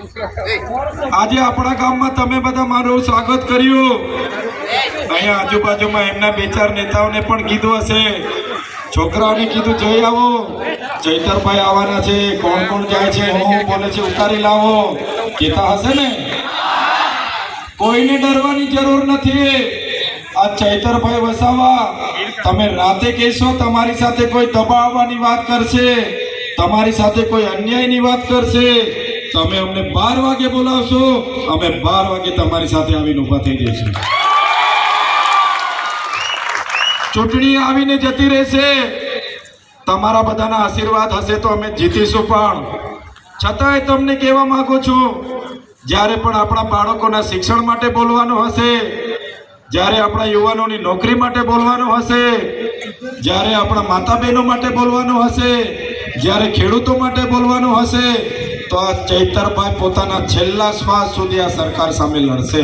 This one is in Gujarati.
આજે આપણા ગામમાં તમે બધા મારું સ્વાગત કર્યું. અહીંયા આજુબાજુમાં એમના બે ચાર નેતાઓને પણ કીધું હશે, છોકરાઓને કીધું જઈ આવો, ચૈતરભાઈ આવવાના છે, કોણ કોણ જાય છે, હું બોલે છે ઉતારી લાવો, કહેતા હશે ને. કોઈને ડરવાની જરૂર નથી. આ ચૈતરભાઈ વસાવા તમે રાતે કહેશો તમારી સાથે કોઈ દબાવવાની વાત કરશે, તમારી સાથે કોઈ અન્યાયની વાત કરશે, તમે અમને 12 વાગે બોલાવશો, અમે 12 વાગે તમારી સાથે આવીને ઊભા થઈ જઈશું. ચૂંટણી આવીને જતી રહેશે, તમારા બધાના આશીર્વાદ હશે તો અમે જીતીશું. પણ છતાંય તમને કહેવા માંગુ છું, જ્યારે પણ આપણા બાળકોના શિક્ષણ માટે બોલવાનું હશે, જ્યારે આપણા યુવાનોની નોકરી માટે બોલવાનું હશે, જ્યારે આપણા માતા બહેનો માટે બોલવાનું હશે, જ્યારે ખેડૂતો માટે બોલવાનું હશે, તો આ ચૈતરભાઈ પોતાના છેલ્લા શ્વાસ સુધી આ સરકાર સામે લડશે.